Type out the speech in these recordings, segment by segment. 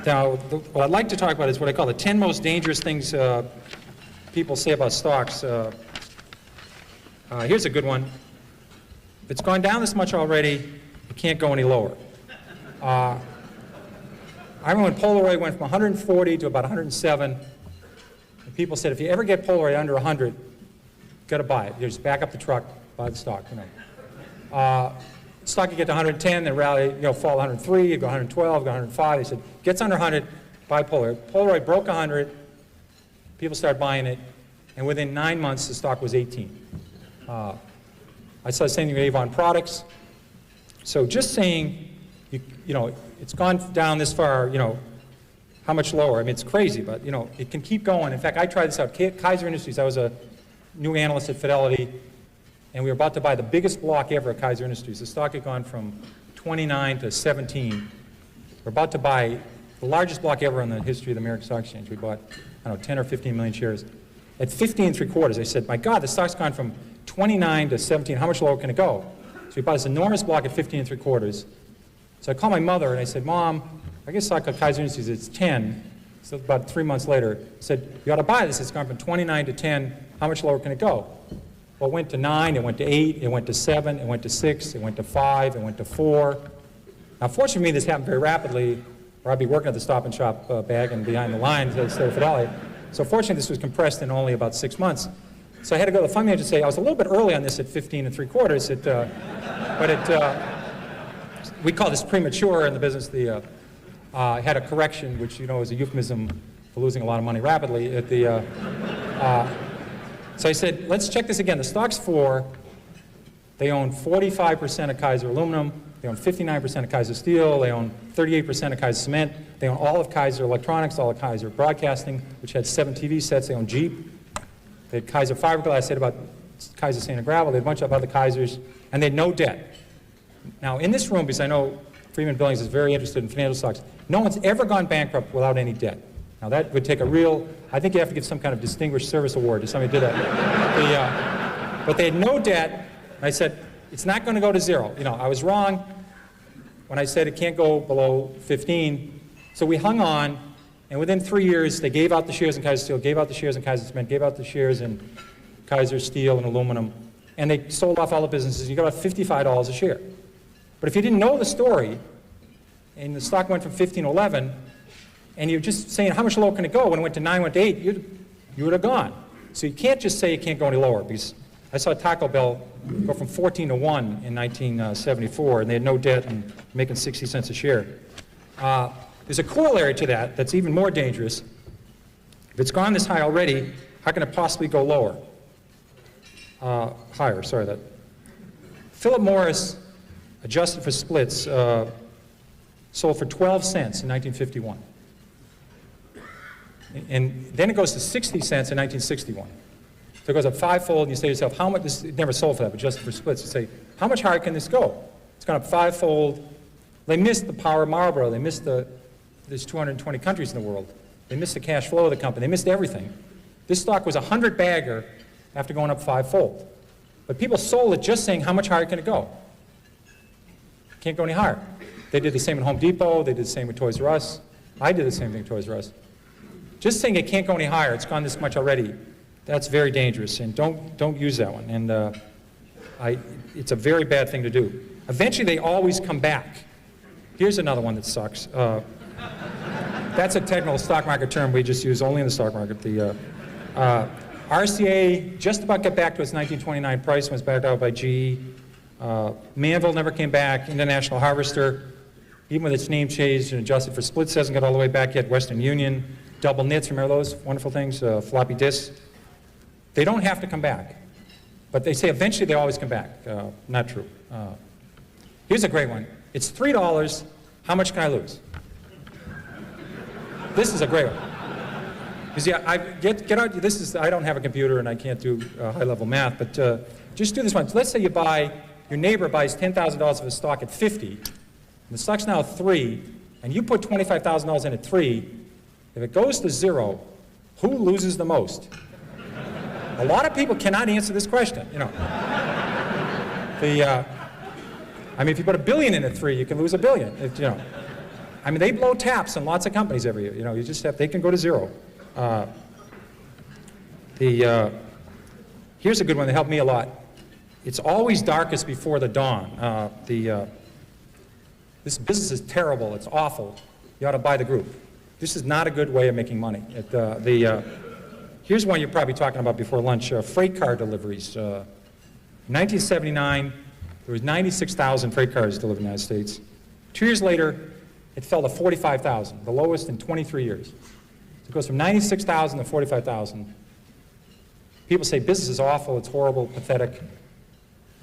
Now, what I'd like to talk about is what I call the 10 most dangerous things people say about stocks. Here's a good one. If it's gone down this much already, it can't go any lower. I remember when Polaroid went from 140 to about 107, and people said, if you ever get Polaroid under 100, got to buy it. You just back up the truck, buy the stock. Stock could get to 110, then rally, fall 103, you go 112, go 105. They said, gets under 100, buy Polaroid. Polaroid broke 100, people started buying it, and within 9 months, the stock was 18. I saw the same thing with Avon Products. So just saying, it's gone down this far, how much lower? I mean, it's crazy, but, it can keep going. In fact, I tried this out. Kaiser Industries, I was a new analyst at Fidelity, and we were about to buy the biggest block ever at Kaiser Industries. The stock had gone from 29 to 17. We're about to buy the largest block ever in the history of the American Stock Exchange. We bought, 10 or 15 million shares. At 15 3/4, I said, my God, the stock's gone from 29 to 17. How much lower can it go? So we bought this enormous block at 15 3/4. So I called my mother and I said, Mom, I guess stock at Kaiser Industries, it's 10. So about 3 months later, I said, you ought to buy this. It's gone from 29 to 10. How much lower can it go? Well, it went to 9, it went to 8, it went to 7, it went to 6, it went to 5, it went to 4. Now, fortunately for me, this happened very rapidly, or I'd be working at the Stop and Shop bag and behind the lines instead of Fidelity. So fortunately, this was compressed in only about 6 months. So I had to go to the fund manager and say, I was a little bit early on this at 15 3/4, we call this premature in the business. I had a correction, which is a euphemism for losing a lot of money rapidly. So I said, let's check this again. The stock's 4. They own 45% of Kaiser Aluminum. They own 59% of Kaiser Steel. They own 38% of Kaiser Cement. They own all of Kaiser Electronics, all of Kaiser Broadcasting, which had 7 TV sets. They own Jeep. They had Kaiser Fiberglass. I said about Kaiser Sand and Gravel. They had a bunch of other Kaisers. And they had no debt. Now, in this room, because I know Freeman Billings is very interested in financial stocks, no one's ever gone bankrupt without any debt. Now, that would take a real, I think you have to give some kind of distinguished service award to somebody who did that. But they had no debt. And I said, it's not going to go to 0. I was wrong when I said it can't go below 15. So we hung on, and within 3 years, they gave out the shares in Kaiser Steel, gave out the shares in Kaiser Cement, gave out the shares in Kaiser Steel and Aluminum, and they sold off all the businesses. You got about $55 a share. But if you didn't know the story, and the stock went from 15 to 11, and you're just saying how much lower can it go, when it went to 9, went to 8, you would have gone. So you can't just say it can't go any lower, because I saw Taco Bell go from 14 to 1 in 1974, and they had no debt and making 60 cents a share. There's a corollary to that that's even more dangerous. If it's gone this high already, how can it possibly go lower? Higher, sorry. That. Philip Morris, adjusted for splits, sold for 12 cents in 1951. And then it goes to 60 cents in 1961. So it goes up 5-fold, and you say to yourself, how much, it never sold for that, but just for splits, you say, how much higher can this go? It's gone up 5-fold. They missed the power of Marlboro. They missed there's 220 countries in the world. They missed the cash flow of the company. They missed everything. This stock was a 100-bagger after going up 5-fold. But people sold it just saying, how much higher can it go? Can't go any higher. They did the same at Home Depot. They did the same with Toys R Us. I did the same thing at Toys R Us. Just saying it can't go any higher, it's gone this much already, that's very dangerous, and don't use that one. And it's a very bad thing to do. Eventually, they always come back. Here's another one that sucks. That's a technical stock market term we just use only in the stock market. The RCA just about got back to its 1929 price, was backed out by GE. Manville never came back. International Harvester, even with its name changed and adjusted for splits, hasn't got all the way back yet. Western Union, double knits, remember those wonderful things, floppy disks? They don't have to come back. But they say eventually they always come back. Not true. Here's a great one. It's $3. How much can I lose? This is a great one. Because get out. I don't have a computer and I can't do high-level math, but just do this one. So let's say your neighbor buys $10,000 of a stock at 50, and the stock's now 3, and you put $25,000 in at 3. If it goes to 0, who loses the most? A lot of people cannot answer this question. I mean, if you put $1 billion in at 3, you can lose $1 billion. I mean, they blow taps on lots of companies every year. You know, you just have, they can go to zero. Here's a good one that helped me a lot. It's always darkest before the dawn. This business is terrible. It's awful. You ought to buy the group. This is not a good way of making money. Here's one you're probably talking about before lunch, freight car deliveries. In 1979, there was 96,000 freight cars delivered in the United States. 2 years later, it fell to 45,000, the lowest in 23 years. So it goes from 96,000 to 45,000. People say business is awful, it's horrible, pathetic.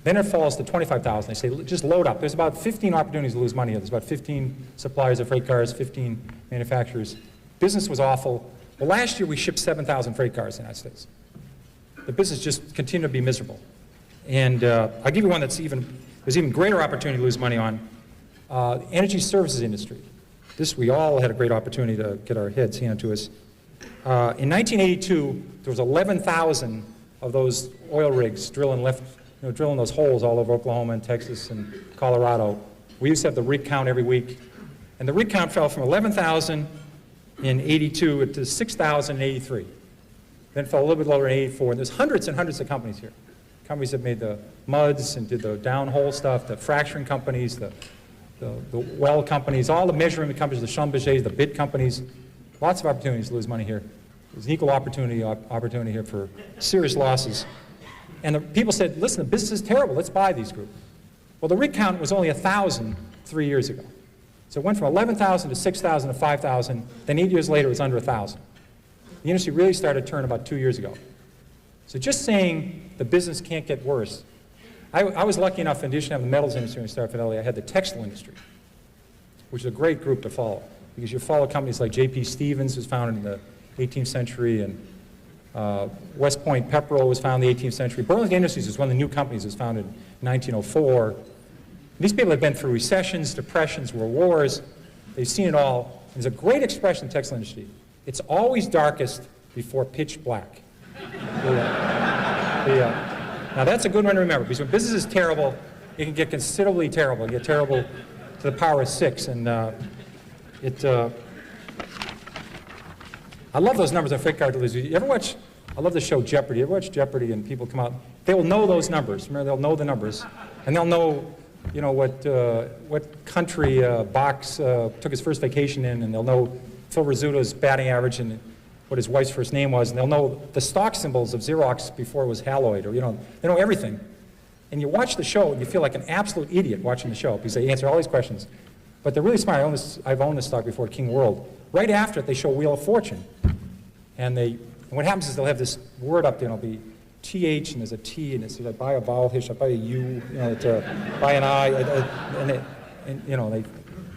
Then it falls to 25,000. They say, just load up. There's about 15 opportunities to lose money here. There's about 15 suppliers of freight cars, 15 manufacturers. Business was awful. Well, last year we shipped 7,000 freight cars in the United States. The business just continued to be miserable. And I'll give you one there's even greater opportunity to lose money on. The energy services industry. This, we all had a great opportunity to get our heads handed to us. In 1982, there was 11,000 of those oil rigs drilling those holes all over Oklahoma and Texas and Colorado. We used to have the rig count every week. And the rig count fell from 11,000 in 82 to 6,000 in 83. Then it fell a little bit lower in 84. And there's hundreds and hundreds of companies here. Companies that made the muds and did the downhole stuff, the fracturing companies, the well companies, all the measurement companies, the Schlumbergers, the bid companies. Lots of opportunities to lose money here. There's an equal opportunity here for serious losses. And the people said, listen, the business is terrible, let's buy these groups. Well, the rig count was only 1,000 3 years ago. So it went from 11,000 to 6,000 to 5,000, then 8 years later it was under 1,000. The industry really started to turn about 2 years ago. So just saying the business can't get worse. I was lucky enough, in addition to having the metals industry when I started Fidelity, I had the textile industry, which is a great group to follow. Because you follow companies like J.P. Stevens, was founded in the 18th century, and West Point Pepperell was founded in the 18th century. Burlington Industries was one of the new companies that was founded in 1904. These people have been through recessions, depressions, world wars. They've seen it all. There's a great expression in the textile industry. It's always darkest before pitch black. Now that's a good one to remember, because when business is terrible, it can get considerably terrible. It can get terrible to the power of 6. And I love those numbers on freight car deliveries. You ever watch, I love the show Jeopardy. You ever watch Jeopardy and people come out, they will know those numbers. Remember, they'll know the numbers. And they'll know, you know, what country Box took his first vacation in, and they'll know Phil Rizzuto's batting average and what his wife's first name was, and they'll know the stock symbols of Xerox before it was Haloid, or, you know, they know everything. And you watch the show, and you feel like an absolute idiot watching the show, because they answer all these questions. But they're really smart. I've owned this stock before, King World. Right after it, they show Wheel of Fortune. And what happens is they'll have this word up there, and it'll be TH, and there's a T, and it says, I buy a vowel here, I buy a U, you know, buy an I, and you know,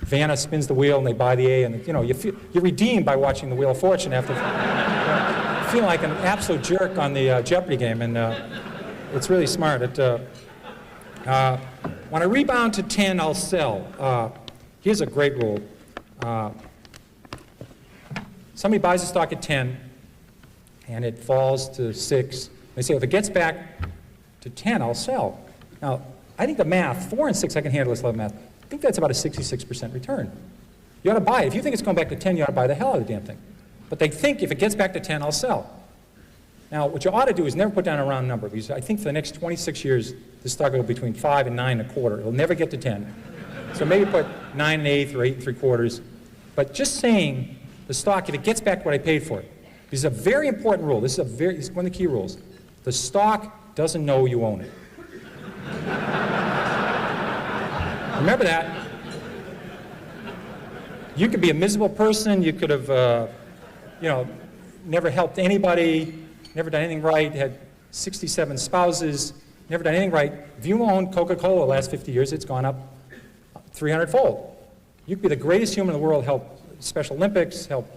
Vanna spins the wheel, and they buy the A, and, you know, you're redeemed by watching the Wheel of Fortune after feeling like an absolute jerk on the Jeopardy game, and it's really smart. When I rebound to 10, I'll sell. Here's a great rule. Somebody buys a stock at 10, and it falls to 6. They say, if it gets back to 10, I'll sell. Now, I think the math, 4 and 6, I can handle this level of math. I think that's about a 66% return. You ought to buy it. If you think it's going back to 10, you ought to buy the hell out of the damn thing. But they think if it gets back to 10, I'll sell. Now, what you ought to do is never put down a round number, because I think for the next 26 years, this stock will go between 5 and 9 1/4. It'll never get to 10. So maybe put 9 1/8 or 8 3/4. But just saying the stock, if it gets back to what I paid for it, this is a very important rule. This is one of the key rules. The stock doesn't know you own it. Remember that. You could be a miserable person. You could have, you know, never helped anybody, never done anything right, had 67 spouses, never done anything right. If you own Coca-Cola the last 50 years, it's gone up 300-fold. You could be the greatest human in the world, help Special Olympics, help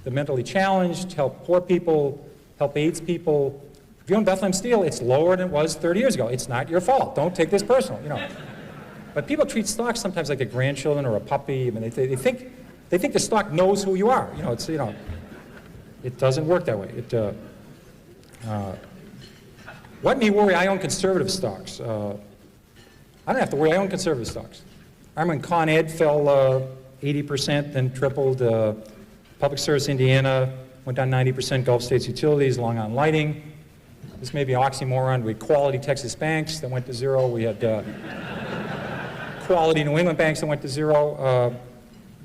the mentally challenged, help poor people, help AIDS people. If you own Bethlehem Steel, it's lower than it was 30 years ago. It's not your fault. Don't take this personal, you know. But people treat stocks sometimes like their grandchildren or a puppy. I mean, they think the stock knows who you are. You know, it's, you know, it doesn't work that way. What me worry? I own conservative stocks. I don't have to worry. I own conservative stocks. I remember when Con Ed fell 80%, then tripled. Public Service Indiana went down 90%. Gulf States Utilities, Long Island Lighting. This may be an oxymoron. We had Quality Texas Banks that went to zero. We had Quality New England Banks that went to zero.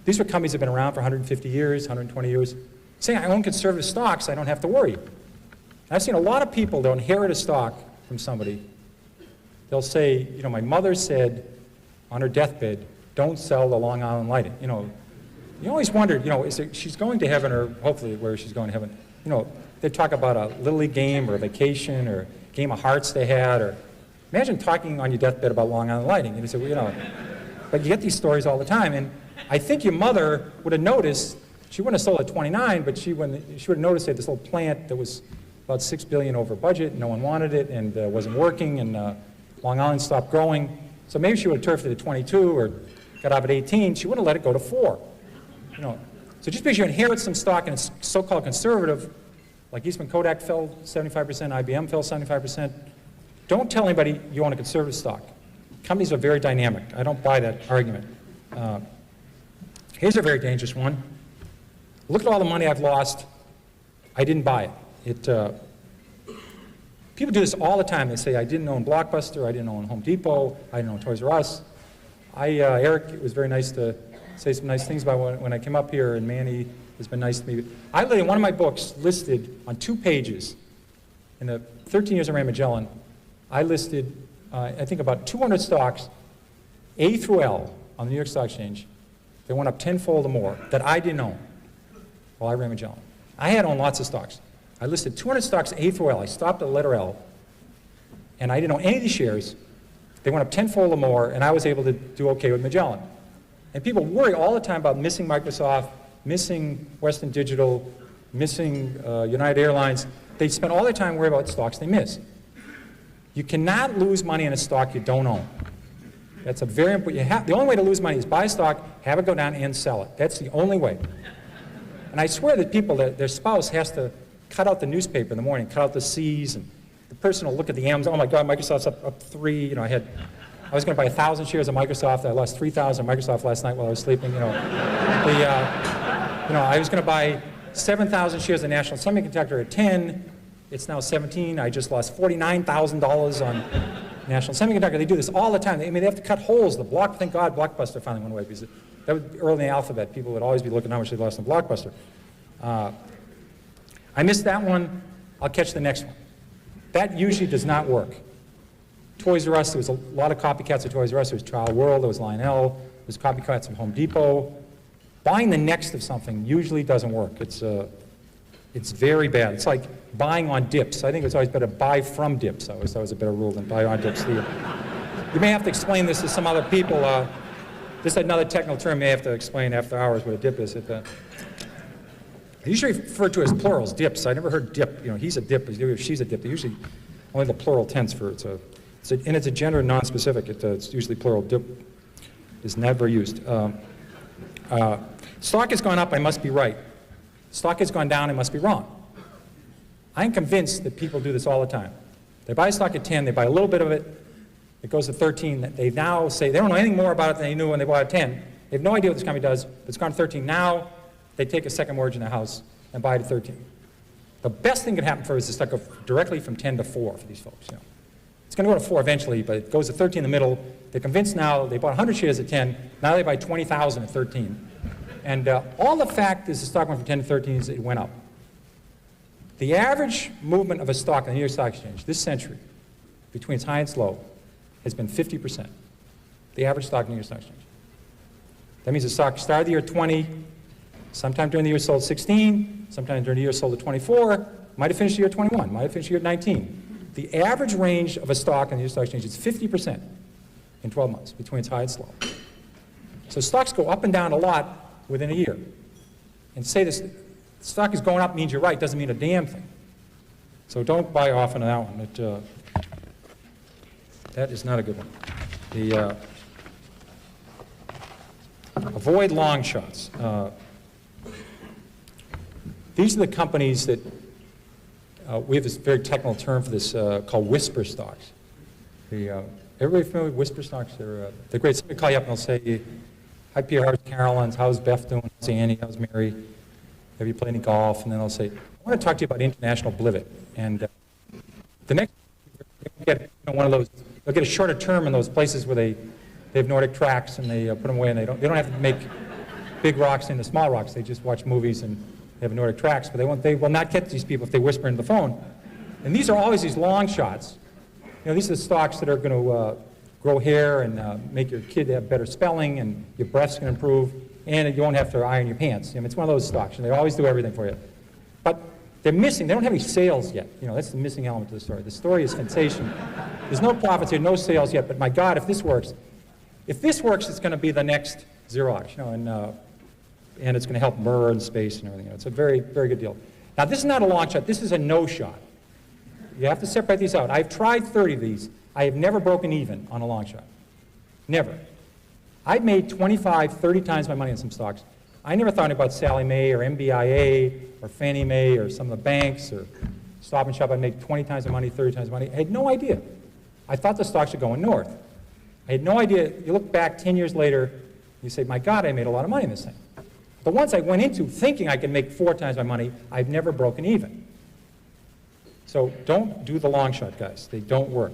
These were companies that have been around for 150 years, 120 years. Saying I own conservative stocks, I don't have to worry. I've seen a lot of people that inherit a stock from somebody. They'll say, you know, my mother said on her deathbed, don't sell the Long Island Lighting. You know, you always wondered, you know, she's going to heaven, or hopefully where she's going to heaven. You know, they talk about a Little League game or a vacation or a game of hearts they had, or imagine talking on your deathbed about Long Island Lighting. And you say, well, you know, but you get these stories all the time. And I think your mother would have noticed, she wouldn't have sold at 29, but she would have noticed they had this little plant that was about $6 billion over budget, no one wanted it, and wasn't working, and Long Island stopped growing. So maybe she would have turfed it at 22 or got out at 18. She wouldn't have let it go to 4. You know, so just because you inherit some stock and it's so-called conservative, like Eastman Kodak fell 75%, IBM fell 75%, don't tell anybody you own a conservative stock. Companies are very dynamic. I don't buy that argument. Here's a very dangerous one. Look at all the money I've lost. I didn't buy it. People do this all the time. They say, I didn't own Blockbuster, I didn't own Home Depot, I didn't own Toys R Us. Eric, it was very nice to say some nice things about when I came up here, and Manny has been nice to me. I literally, one of my books listed on 2 pages, in the 13 years I ran Magellan, I listed, I think about 200 stocks, A through L, on the New York Stock Exchange. They went up tenfold or more that I didn't own while I ran Magellan. I had owned lots of stocks. I listed 200 stocks A through L. I stopped at the letter L, and I didn't own any of these shares. They went up tenfold or more, and I was able to do okay with Magellan. And people worry all the time about missing Microsoft, missing Western Digital, missing United Airlines. They spend all their time worrying about stocks they miss. You cannot lose money in a stock you don't own. That's a very important, the only way to lose money is buy a stock, have it go down, and sell it. That's the only way. And I swear that people, their spouse has to cut out the newspaper in the morning, cut out the C's, and the person will look at the Amazon, oh my God, Microsoft's up 3, you know, I was going to buy 1,000 shares of Microsoft, I lost 3,000 Microsoft last night while I was sleeping, you know. I was going to buy 7,000 shares of National Semiconductor at 10, it's now 17, I just lost $49,000 on National Semiconductor. They do this all the time. I mean, they have to cut holes. Thank God Blockbuster finally went away, because that was early in the alphabet. People would always be looking how much they lost on Blockbuster. I missed that one. I'll catch the next one. That usually does not work. Toys R Us, there was a lot of copycats of Toys R Us. There was Child World, there was Lionel, there was copycats of Home Depot. Buying the next of something usually doesn't work. It's very bad. It's like buying on dips. I think it's always better to buy from dips. I always thought it was a better rule than buy on dips. You may have to explain this to some other people. This is another technical term you may have to explain after hours what a dip is. They usually refer to as plurals, dips. I never heard dip. You know, he's a dip, she's a dip. They usually only the plural tense for it. And it's a gender non-specific. It's usually plural. Dip is never used. Stock has gone up, I must be right. Stock has gone down, I must be wrong. I'm convinced that people do this all the time. They buy stock at 10, they buy a little bit of it, it goes to 13. They now say they don't know anything more about it than they knew when they bought at 10. They have no idea what this company does, but it's gone to 13. Now they take a second mortgage in their house and buy it at 13. The best thing that can happen for us is the stock go directly from 10 to 4 for these folks. You know. It's going to go to 4 eventually, but it goes to 13 in the middle. They're convinced now, they bought 100 shares at 10, now they buy 20,000 at 13. And all the fact is the stock went from 10 to 13 is it went up. The average movement of a stock on the New York Stock Exchange this century, between its high and its low, has been 50%. The average stock on the New York Stock Exchange. That means the stock started the year 20, sometime during the year sold 16, sometime during the year sold at 24, might have finished the year 21, might have finished the year 19. The average range of a stock on the New York Stock Exchange is 50% in 12 months, between its high and its low. So stocks go up and down a lot within a year. And say this stock is going up means you're right, doesn't mean a damn thing. So don't buy often on that one. That is not a good one. Avoid long shots. These are the companies that, we have this very technical term for this called whisper stocks. Everybody familiar with whisper stocks? They're great. Somebody call you up and they'll say, hi Pierre, how's Carolyn's, how's Beth doing, how's Annie, how's Mary, have you played any golf? And then they'll say, I want to talk to you about international blivet. And the next, they'll get one of those, they'll get a shorter term in those places where they have Nordic tracks and they put them away and they don't have to make big rocks into small rocks. They just watch movies and they have Nordic tracks, but they will not get these people if they whisper into the phone. And these are always these long shots. These are the stocks that are going to grow hair and make your kid have better spelling and your breath's going to improve and you won't have to iron your pants. It's one of those stocks and they always do everything for you. But they're missing, they don't have any sales yet. That's the missing element to the story. The story is sensational. There's no profits here, no sales yet, but my God, if this works, it's going to be the next Xerox, and it's going to help Murr in space and everything. It's a very, very good deal. Now, this is not a long shot. This is a no shot. You have to separate these out. I've tried 30 of these. I have never broken even on a long shot. Never. I've made 25, 30 times my money on some stocks. I never thought about Sallie Mae or MBIA or Fannie Mae or some of the banks or Stop and Shop. I'd make 20 times the money, 30 times the money. I had no idea. I thought the stocks were going north. I had no idea. You look back 10 years later, you say, my God, I made a lot of money in this thing. The ones I went into thinking I could make 4 times my money, I've never broken even. So don't do the long shot, guys. They don't work.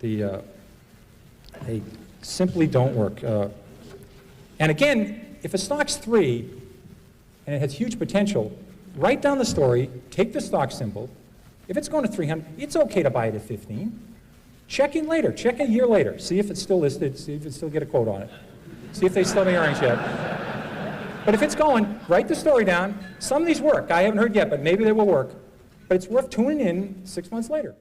They simply don't work. And again, if a stock's 3 and it has huge potential, write down the story, take the stock symbol. If it's going to 300, it's okay to buy it at 15. Check in later. Check a year later. See if it's still listed. See if it still get a quote on it. See if they still have any earnings yet. But if it's going, write the story down. Some of these work. I haven't heard yet, but maybe they will work. But it's worth tuning in 6 months later.